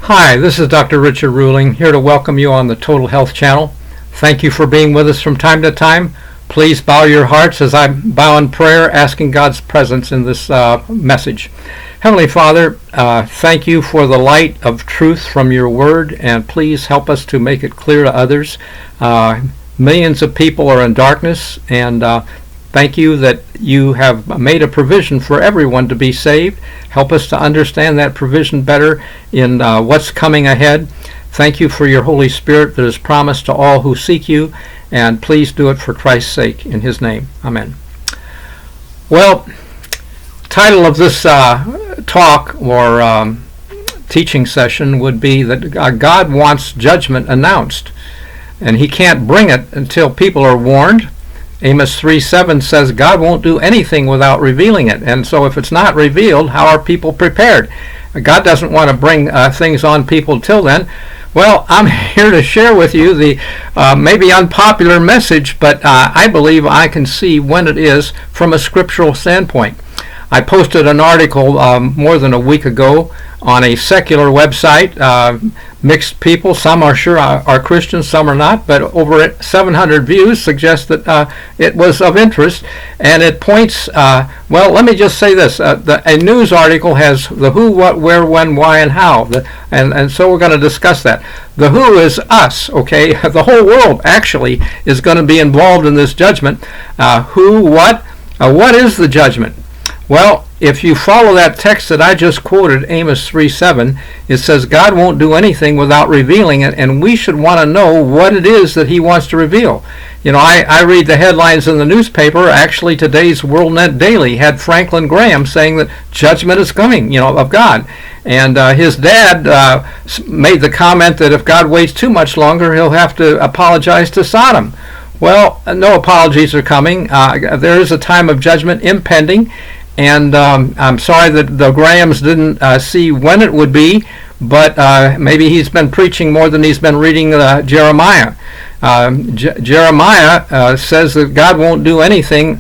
Hi, this is Dr. Richard Ruling, here to welcome you on the Total Health Channel. Thank you for being with us from time to time. Please bow your hearts as I bow in prayer, asking God's presence in this message. Heavenly Father, thank you for the light of truth from your word, and please help us to make it clear to others. Millions of people are in darkness, and thank you that you have made a provision for everyone to be saved. Help us to understand that provision better in what's coming ahead. Thank you for your Holy Spirit that is promised to all who seek you, and please do it for Christ's sake. In his name, amen. Well, title of this talk or teaching session would be that God wants judgment announced, and he can't bring it until people are warned. Amos 3:7 says God won't do anything without revealing it, and so if it's not revealed, how are people prepared? God doesn't want to bring things on people till then. Well, I'm here to share with you the maybe unpopular message, but I believe I can see when it is from a scriptural standpoint. I posted an article more than a week ago on a secular website, mixed people. Some are sure are Christians, some are not, but over 700 views suggest that it was of interest, and it points, well, let me just say this, a news article has the who, what, where, when, why, and how, and so we're going to discuss that. The who is us, okay? The whole world actually is going to be involved in this judgment. Who, what is the judgment? Well, if you follow that text that I just quoted, Amos 3:7, it says God won't do anything without revealing it, and we should want to know what it is that he wants to reveal. You know, I read the headlines in the newspaper. Actually, today's WorldNet Daily had Franklin Graham saying that judgment is coming, of God. And his dad made the comment that if God waits too much longer, he'll have to apologize to Sodom. Well, no apologies are coming. There is a time of judgment impending. And I'm sorry that the Grahams didn't see when it would be, but maybe he's been preaching more than he's been reading Jeremiah. Jeremiah says that God won't do anything.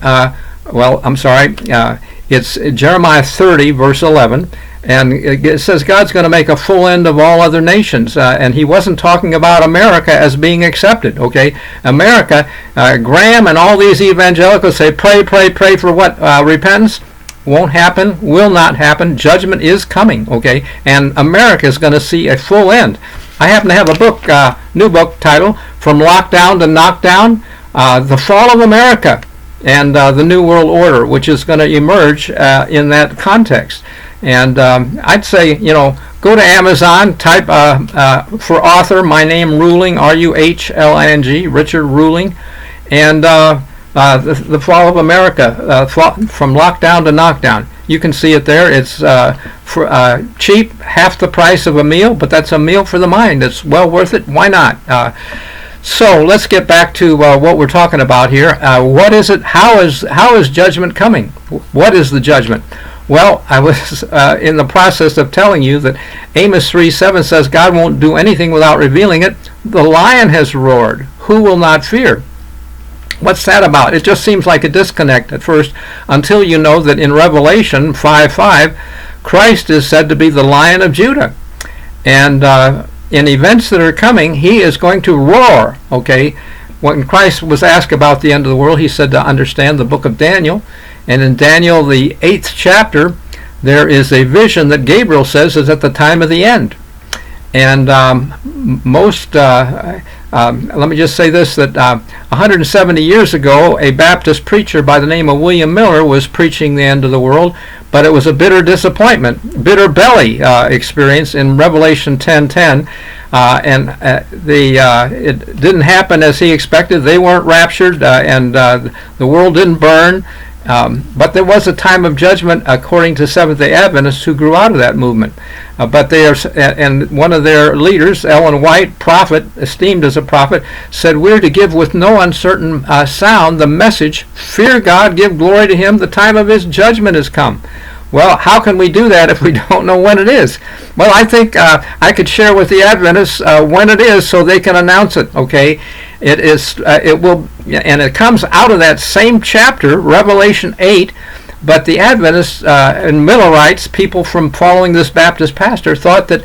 It's Jeremiah 30, verse 11. And it says God's going to make a full end of all other nations. And he wasn't talking about America as being accepted, okay? America, Graham and all these evangelicals say, pray for what? Repentance? Won't happen, will not happen. Judgment is coming, okay? And America is going to see a full end. I happen to have a book, new book title, From Lockdown to Knockdown, The Fall of America and the New World Order, which is going to emerge in that context. And I'd say, go to Amazon, type for author, my name Ruling, Ruhling, Richard Ruling, and the Fall of America, From Lockdown to Knockdown. You can see it there. It's for cheap, half the price of a meal, but that's a meal for the mind. It's well worth it. Why not? So let's get back to what we're talking about here. What is it? How is judgment coming? What is the judgment? Well, I was in the process of telling you that Amos 3:7 says God won't do anything without revealing it. The lion has roared. Who will not fear? What's that about? It just seems like a disconnect at first until you know that in Revelation 5:5, Christ is said to be the Lion of Judah. And in events that are coming, he is going to roar, okay? When Christ was asked about the end of the world, he said to understand the book of Daniel. And in Daniel, the 8th chapter, there is a vision that Gabriel says is at the time of the end. And let me just say this, that 170 years ago, a Baptist preacher by the name of William Miller was preaching the end of the world, but it was a bitter disappointment, bitter belly experience in Revelation 10:10, it didn't happen as he expected. They weren't raptured, and the world didn't burn. But there was a time of judgment according to Seventh-day Adventists who grew out of that movement. But they are, and one of their leaders, Ellen White, prophet, esteemed as a prophet, said, we're to give with no uncertain sound the message, fear God, give glory to him, the time of his judgment has come. Well, how can we do that if we don't know when it is? Well, I think I could share with the Adventists when it is so they can announce it, okay? It will, and it comes out of that same chapter, Revelation 8, but the Adventists and Millerites, people from following this Baptist pastor, thought that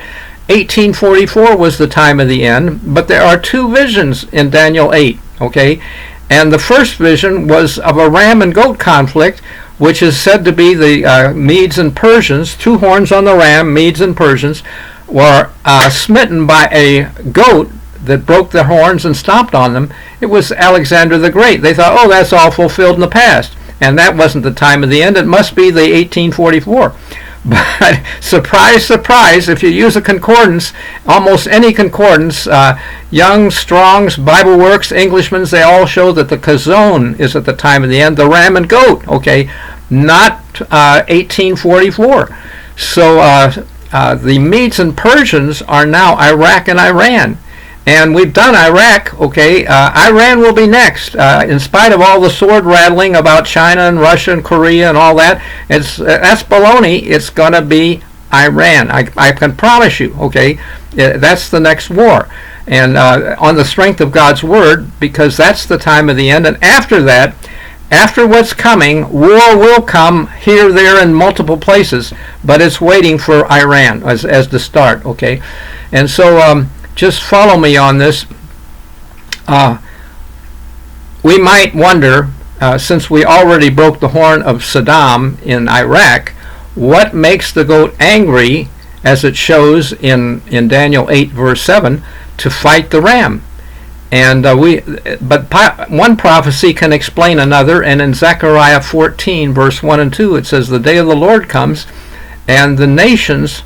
1844 was the time of the end, but there are two visions in Daniel 8, okay? And the first vision was of a ram and goat conflict, which is said to be the Medes and Persians. Two horns on the ram, Medes and Persians, were smitten by a goat that broke their horns and stomped on them. It was Alexander the Great. They thought, oh, that's all fulfilled in the past. And that wasn't the time of the end. It must be the 1844. But surprise, surprise, if you use a concordance, almost any concordance, Young, Strong's, Bible Works, Englishman's, they all show that the chazon is at the time of the end, the ram and goat, okay, not 1844. So the Medes and Persians are now Iraq and Iran. And we've done Iraq, okay. Iran will be next. In spite of all the sword rattling about China and Russia and Korea and all that, that's baloney. It's going to be Iran. I can promise you, okay. That's the next war. And on the strength of God's word, because that's the time of the end. And after that, after what's coming, war will come here, there, and multiple places. But it's waiting for Iran as the start, okay. And so just follow me on this. We might wonder, since we already broke the horn of Saddam in Iraq, what makes the goat angry, as it shows in Daniel 8 verse 7, to fight the ram? And one prophecy can explain another, and in Zechariah 14 verse 1 and 2 it says, the day of the Lord comes, and the nations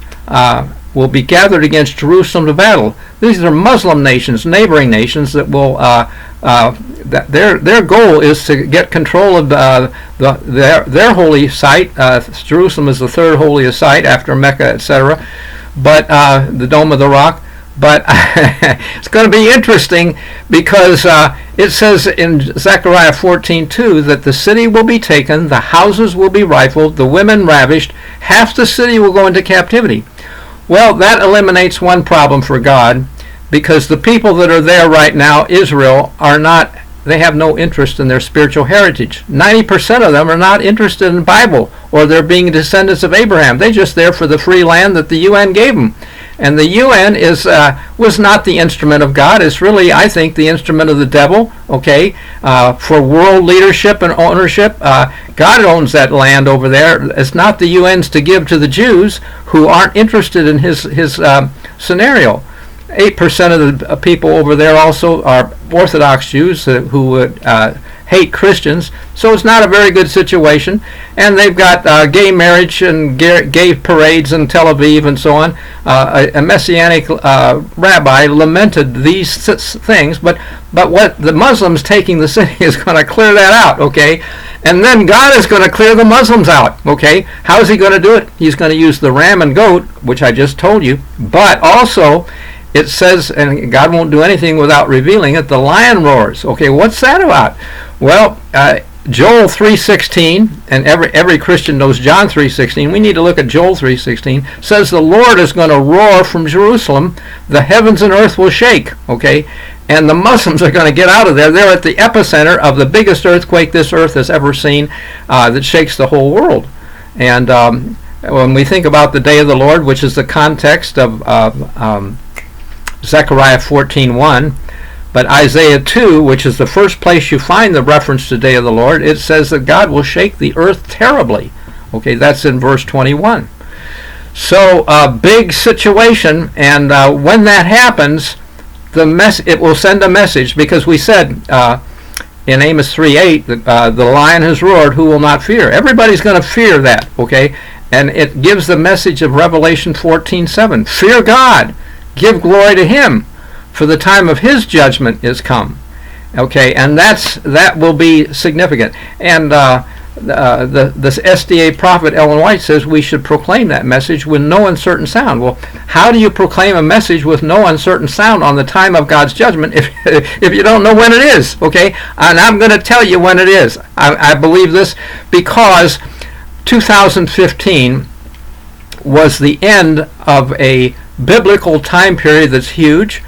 will be gathered against Jerusalem to battle. These are Muslim nations, neighboring nations that will. Their goal is to get control of their holy site. Jerusalem is the third holiest site after Mecca, etc. But the Dome of the Rock. But it's going to be interesting because it says in Zechariah 14:2 that the city will be taken, the houses will be rifled, the women ravished, half the city will go into captivity. Well, that eliminates one problem for God, because the people that are there right now, Israel, they have no interest in their spiritual heritage. 90% of them are not interested in the Bible, or they're being descendants of Abraham. They're just there for the free land that the UN gave them. And the UN was not the instrument of God. It's really, I think, the instrument of the devil, okay, for world leadership and ownership. God owns that land over there. It's not the UN's to give to the Jews who aren't interested in his scenario. 8% of the people over there also are Orthodox Jews who would hate Christians, so it's not a very good situation. And they've got gay marriage and gay parades in Tel Aviv and so on. A Messianic rabbi lamented these things, but what the Muslims taking the city is going to clear that out, okay? And then God is going to clear the Muslims out, okay? How is he going to do it? He's going to use the ram and goat, which I just told you, but also it says, and God won't do anything without revealing it, the lion roars. Okay, what's that about? Well, Joel 3:16, and every Christian knows John 3:16. We need to look at Joel 3:16. Says the Lord is going to roar from Jerusalem. The heavens and earth will shake. Okay, and the Muslims are going to get out of there. They're at the epicenter of the biggest earthquake this earth has ever seen, that shakes the whole world. And when we think about the day of the Lord, which is the context of Zechariah 14:1, but Isaiah 2, which is the first place you find the reference to Day of the Lord, it says that God will shake the earth terribly. Okay, that's in verse 21. So a big situation, and when that happens, it will send a message, because we said in Amos 3:8 that the lion has roared, who will not fear? Everybody's going to fear that, okay? And it gives the message of Revelation 14:7. Fear God. Give glory to him, for the time of his judgment is come. Okay, and that will be significant. And the SDA prophet Ellen White says we should proclaim that message with no uncertain sound. Well, how do you proclaim a message with no uncertain sound on the time of God's judgment if you don't know when it is? Okay, and I'm going to tell you when it is. I believe this because 2015 was the end of a biblical time period that's huge.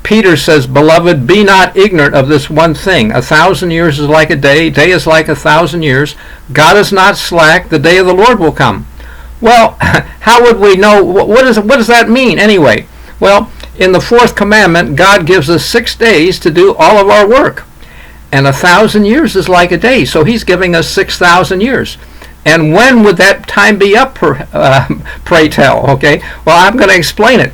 Peter says, beloved, be not ignorant of this one thing. 1,000 years is like a day. Day is like 1,000 years. God is not slack. The day of the Lord will come. Well, how would we know? What does that mean anyway? Well, in the fourth commandment, God gives us 6 days to do all of our work. And 1,000 years is like a day, so he's giving us 6,000 years. And when would that time be up, pray tell? Okay, well, I'm going to explain it.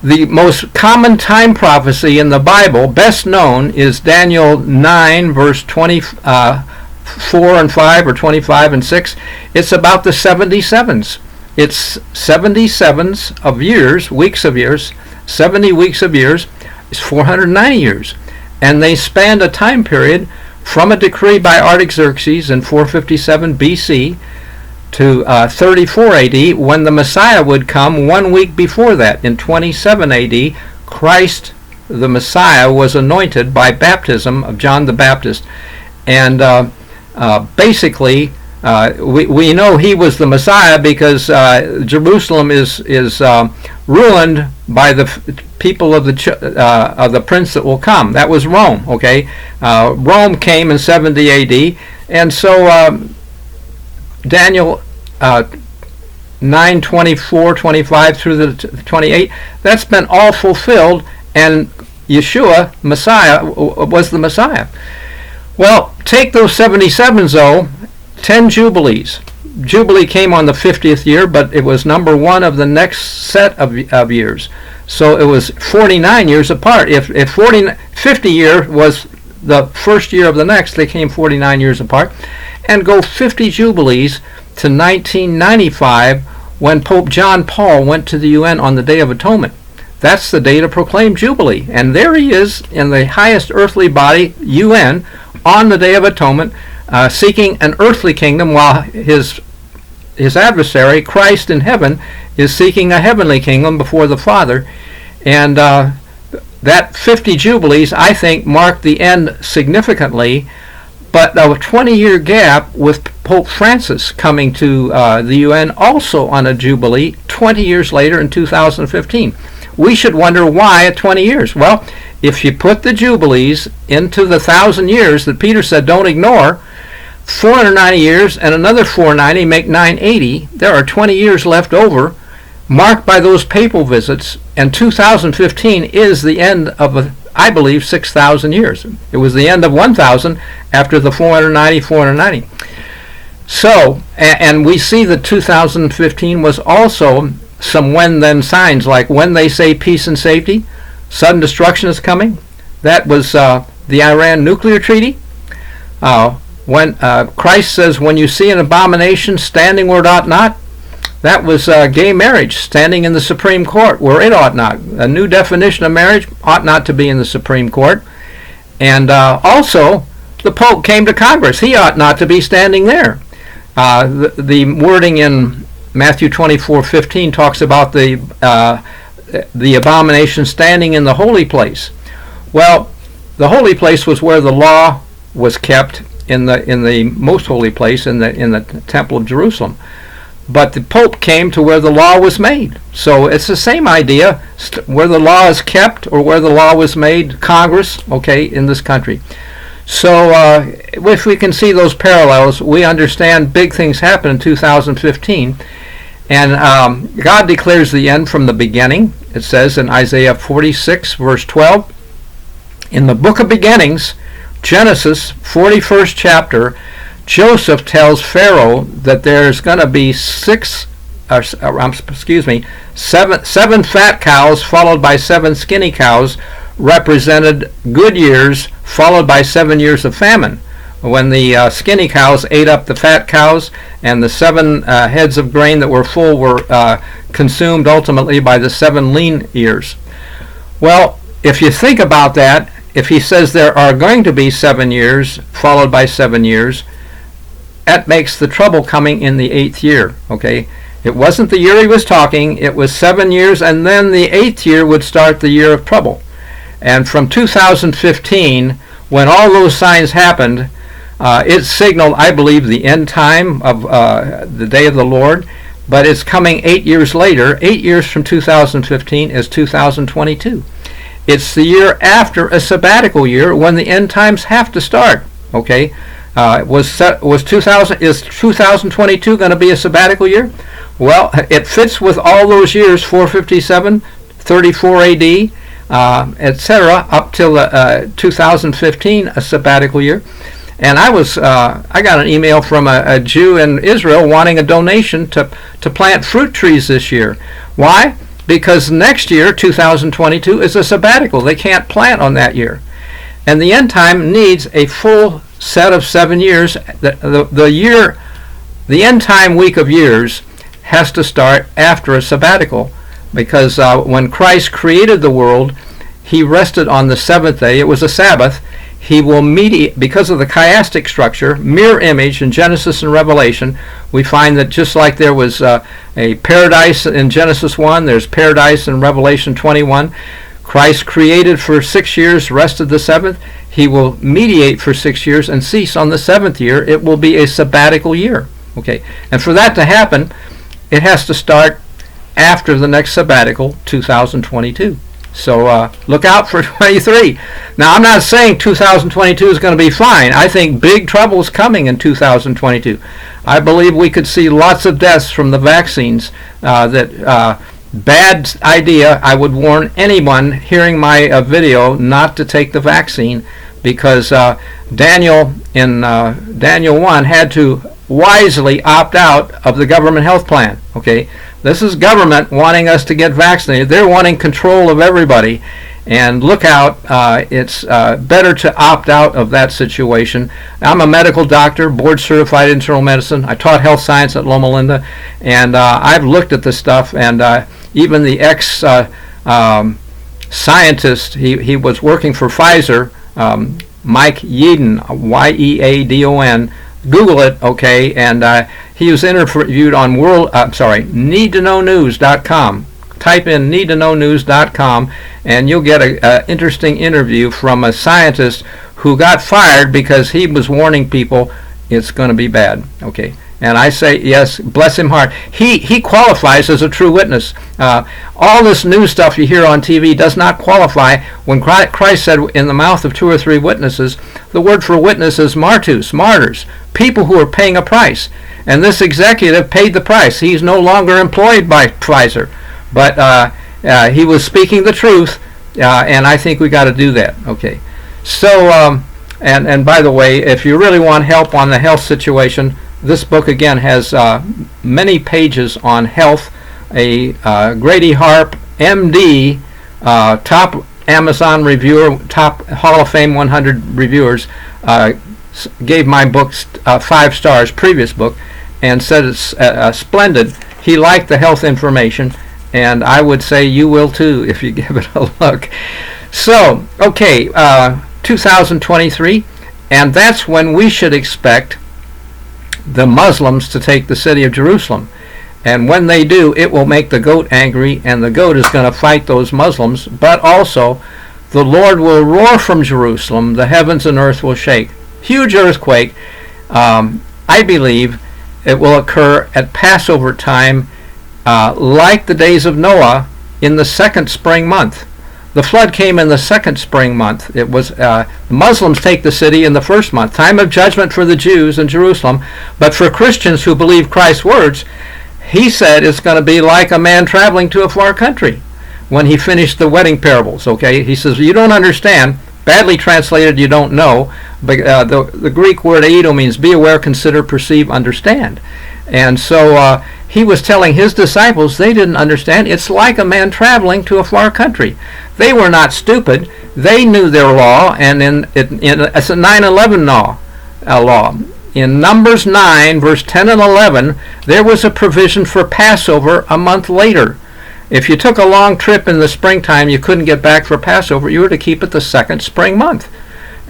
The most common time prophecy in the Bible, best known, is Daniel 9, verse 24 and 5, or 25 and 6. It's about the 77s. It's 77s of years, weeks of years, 70 weeks of years, is 490 years. And they spanned a time period from a decree by Artaxerxes in 457 BC to 34 AD, when the Messiah would come 1 week before that. In 27 AD, Christ, the Messiah, was anointed by baptism of John the Baptist. And basically, we know he was the Messiah because Jerusalem is ruined by the people of the prince that will come. That was Rome. Okay, Rome came in 70 AD, and so Daniel 9, 24, 25 through the 28. That's been all fulfilled, and Yeshua, Messiah, was the Messiah. Well, take those 77s though. 10 Jubilees. Jubilee came on the 50th year, but it was number one of the next set of years. So it was 49 years apart. If 50 year was the first year of the next, they came 49 years apart. And go 50 Jubilees to 1995, when Pope John Paul went to the UN on the Day of Atonement. That's the day to proclaim Jubilee. And there he is in the highest earthly body, UN, on the Day of Atonement, seeking an earthly kingdom, while his adversary, Christ in heaven, is seeking a heavenly kingdom before the Father. And that 50 Jubilees, I think, marked the end significantly, but a 20-year gap with Pope Francis coming to the UN also on a Jubilee 20 years later in 2015. We should wonder why at 20 years. Well, if you put the Jubilees into the 1,000 years that Peter said don't ignore, 490 years and another 490 make 980. There are 20 years left over, marked by those papal visits, and 2015 is the end of, I believe, 6,000 years. It was the end of 1,000 after the 490. So, and we see that 2015 was also some when-then signs, like when they say peace and safety, sudden destruction is coming. That was the Iran nuclear treaty. When Christ says, when you see an abomination standing where it ought not, that was gay marriage standing in the Supreme Court where it ought not. A new definition of marriage ought not to be in the Supreme Court. And also, the Pope came to Congress. He ought not to be standing there. The wording in Matthew 24:15 talks about the abomination standing in the holy place. Well, the holy place was where the law was kept, in the most holy place, in the Temple of Jerusalem. But the Pope came to where the law was made. So it's the same idea, where the law is kept or where the law was made, Congress, okay, in this country. So if we can see those parallels, we understand big things happen in 2015. And God declares the end from the beginning. It says in Isaiah 46, verse 12, in the book of beginnings, Genesis 41st chapter, Joseph tells Pharaoh that there's going to be seven fat cows followed by 7 skinny cows, represented good years followed by 7 years of famine, when the skinny cows ate up the fat cows, and the 7 heads of grain that were full were consumed ultimately by the 7 lean ears. Well, if you think about that, if he says there are going to be 7 years followed by 7 years, that makes the trouble coming in the 8th year. Okay, it wasn't the year he was talking, it was 7 years, and then the 8th year would start the year of trouble. And from 2015, when all those signs happened, it signaled, I believe, the end time of the day of the Lord. But it's coming 8 years later. 8 years from 2015 is 2022. It's the year after a sabbatical year when the end times have to start. Okay, Is 2022 going to be a sabbatical year? Well, it fits with all those years, 457, 34 AD, etc., up till 2015, a sabbatical year. And I got an email from a Jew in Israel wanting a donation to plant fruit trees this year. Why? Because next year, 2022, is a sabbatical. They can't plant on that year. And the end time needs a full set of 7 years. The end time week of years has to start after a sabbatical, because when Christ created the world, he rested on the seventh day. It was a Sabbath. He will mediate, because of the chiastic structure, mirror image in Genesis and Revelation. We find that just like there was a paradise in Genesis 1, there's paradise in Revelation 21. Christ created for 6 years, rested the seventh. He will mediate for 6 years and cease on the seventh year. It will be a sabbatical year. Okay, and for that to happen, it has to start after the next sabbatical, 2022. So look out for 23. Now, I'm not saying 2022 is going to be fine. I think big trouble is coming in 2022. I believe we could see lots of deaths from the vaccines. Bad idea. I would warn anyone hearing my video not to take the vaccine, because Daniel in Daniel 1 had to wisely opt out of the government health plan. Okay, this is government wanting us to get vaccinated. They're wanting control of everybody, and look out. It's better to opt out of that situation. I'm a medical doctor, board certified internal medicine. I taught health science at Loma Linda, and I've looked at this stuff, and even the ex-scientist, he was working for Pfizer, Mike Yeadon, Yeadon, Google it, okay, and he was interviewed on needtoknownews.com. Type in needtoknownews.com, and you'll get an interesting interview from a scientist who got fired because he was warning people it's going to be bad, okay. And I say, yes, bless him heart. He qualifies as a true witness. All this new stuff you hear on TV does not qualify. When Christ said, in the mouth of 2 or 3 witnesses, the word for witness is martus, martyrs, people who are paying a price. And this executive paid the price. He's no longer employed by Pfizer. But he was speaking the truth, and I think we got to do that. Okay. So, and by the way, if you really want help on the health situation, this book again has many pages on health. Grady Harp, MD, top Amazon reviewer, top Hall of Fame 100 reviewers, gave my book 5 stars, previous book, and said it's splendid. He liked the health information, and I would say you will too if you give it a look. So, okay, 2023, and that's when we should expect the Muslims to take the city of Jerusalem. And when they do, it will make the goat angry, and the goat is going to fight those Muslims. But also, the Lord will roar from Jerusalem, the heavens and earth will shake. Huge earthquake. I believe it will occur at Passover time, like the days of Noah, in the second spring month. The flood came in the second spring month. It was the Muslims take the city in the first month, time of judgment for the Jews in Jerusalem. But for Christians who believe Christ's words, he said it's going to be like a man traveling to a far country when he finished the wedding parables. Okay, he says you don't understand. Badly translated, you don't know. But the Greek word aido means be aware, consider, perceive, understand. And so he was telling his disciples they didn't understand. It's like a man traveling to a far country. They were not stupid. They knew their law, and it's a 9/11 law. In Numbers 9, verse 10 and 11, there was a provision for Passover a month later. If you took a long trip in the springtime, you couldn't get back for Passover. You were to keep it the second spring month.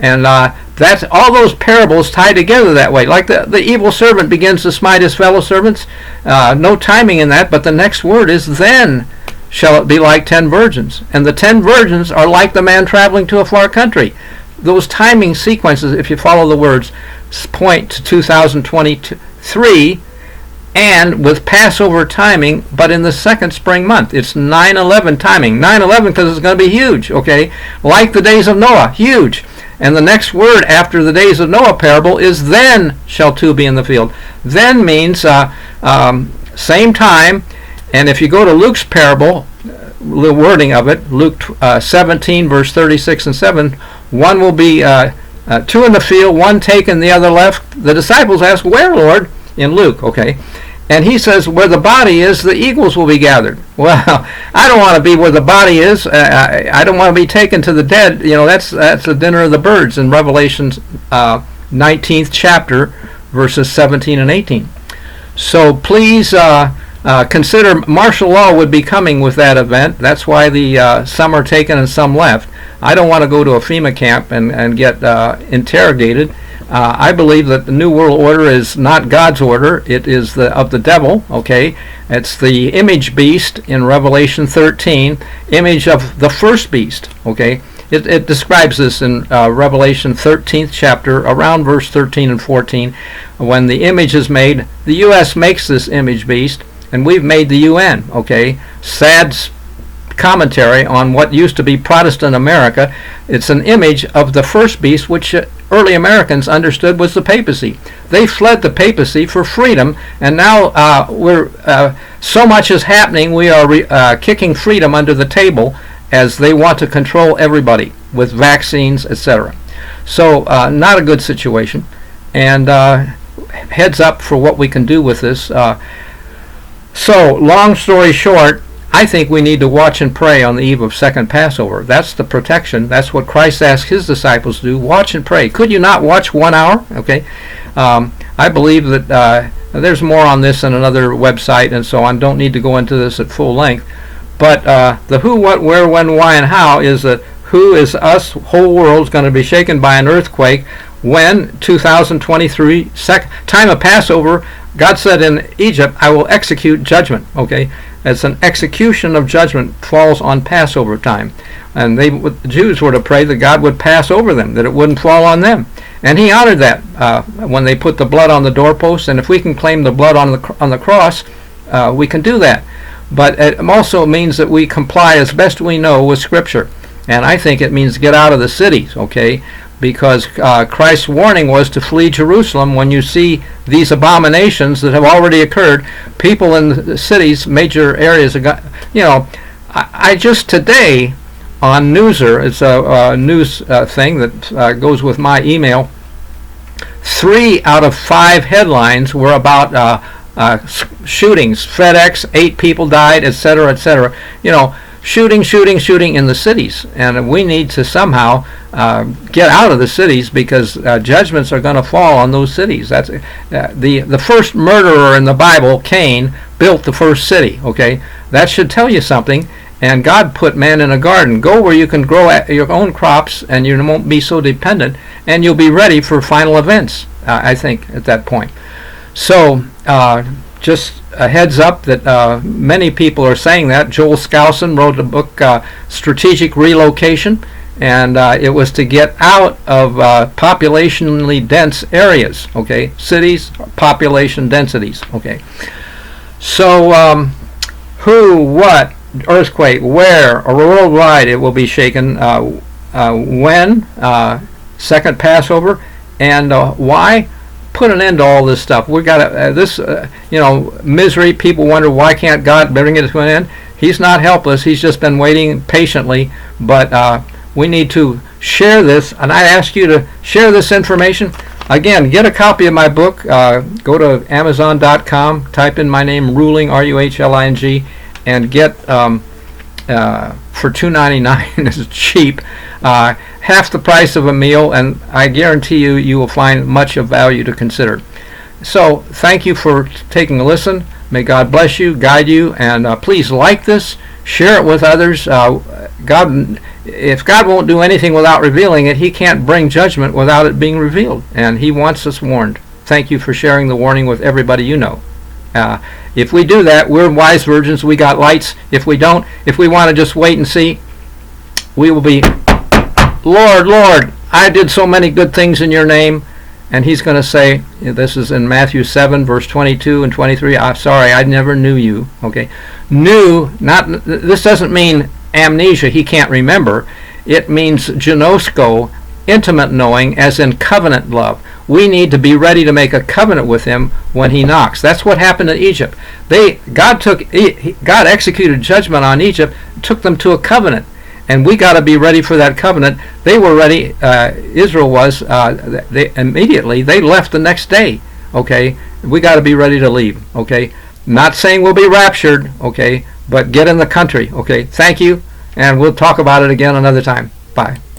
And that's all those parables tie together that way. Like the evil servant begins to smite his fellow servants. No timing in that, but the next word is then shall it be like 10 virgins. And the 10 virgins are like the man traveling to a far country. Those timing sequences, if you follow the words, point to 2023 and with Passover timing, but in the second spring month. It's 9/11 timing. 9/11 because it's going to be huge, okay? Like the days of Noah, huge. And the next word after the days of Noah parable is then shall two be in the field. Then means same time. And if you go to Luke's parable, the wording of it, Luke 17 verse 36 and 7, one will be two in the field, one taken, the other left. The disciples ask, where, Lord? In Luke, okay. And he says, where the body is, the eagles will be gathered. Well, I don't want to be where the body is. I don't want to be taken to the dead. You know, that's the dinner of the birds in Revelation 19th chapter, verses 17 and 18. So please consider martial law would be coming with that event. That's why the some are taken and some left. I don't want to go to a FEMA camp and get interrogated. I believe that the New World Order is not God's order. It is of the devil, okay? It's the image beast in Revelation 13, image of the first beast, okay? It describes this in Revelation 13th chapter, around verse 13 and 14, when the image is made. The U.S. makes this image beast, and we've made the UN, okay? Sad commentary on what used to be Protestant America. It's an image of the first beast, which early Americans understood was the papacy. They fled the papacy for freedom, and now so much is happening, we are kicking freedom under the table as they want to control everybody with vaccines, etc. So not a good situation, and heads up for what we can do with this. So long story short, I think we need to watch and pray on the eve of second Passover. That's the protection. That's what Christ asked his disciples to do. Watch and pray. Could you not watch 1 hour? Okay. I believe that there's more on this in another website and so on. Don't need to go into this at full length. But the who, what, where, when, why, and how is that who is us, whole world's going to be shaken by an earthquake when 2023, time of Passover, God said in Egypt, I will execute judgment. Okay. It's an execution of judgment falls on Passover time. And the Jews were to pray that God would pass over them, that it wouldn't fall on them. And he honored that when they put the blood on the doorpost. And if we can claim the blood on the cross, we can do that. But it also means that we comply as best we know with Scripture. And I think it means get out of the cities, okay? Because Christ's warning was to flee Jerusalem when you see these abominations that have already occurred. People in the cities, major areas, I just today on Newser, it's a news thing that goes with my email, 3 out of 5 headlines were about shootings. FedEx, 8 people died, etc., etc. Shooting in the cities, and we need to somehow get out of the cities because judgments are going to fall on those cities. That's the first murderer in the Bible, Cain, built the first city. Okay, that should tell you something. And God put man in a garden. Go where you can grow your own crops, and you won't be so dependent, and you'll be ready for final events. I think at that point. So. Just a heads up that many people are saying that. Joel Skousen wrote a book, Strategic Relocation, and it was to get out of populationally dense areas, okay? Cities, population densities, okay? So who, what, earthquake, where, or worldwide it will be shaken, when, second Passover, and why? Put an end to all this stuff. We got this, misery. People wonder why can't God bring it to an end. He's not helpless. He's just been waiting patiently. But we need to share this, and I ask you to share this information. Again, get a copy of my book. Go to Amazon.com. Type in my name, Ruhling, R-U-H-L-I-N-G, and get for $2.99. It's cheap. Half the price of a meal, and I guarantee you will find much of value to consider. So thank you for taking a listen. May God bless you, guide you, and please like this, share it with others. If God won't do anything without revealing it, he can't bring judgment without it being revealed, and he wants us warned. Thank you for sharing the warning with everybody you know. If we do that, we're wise virgins, we got lights. If we don't, if we want to just wait and see, we will be, Lord, Lord, I did so many good things in your name, and he's going to say, this is in Matthew 7, verse 22 and 23, I'm sorry, I never knew you. Okay, knew, not, this doesn't mean amnesia, he can't remember. It means ginosko, intimate knowing, as in covenant love. We need to be ready to make a covenant with him when he knocks. That's what happened in Egypt. God executed judgment on Egypt, took them to a covenant, and we got to be ready for that covenant. They were ready. Israel was. They left the next day. Okay, we got to be ready to leave. Okay, not saying we'll be raptured. Okay, but get in the country. Okay, thank you, and we'll talk about it again another time. Bye.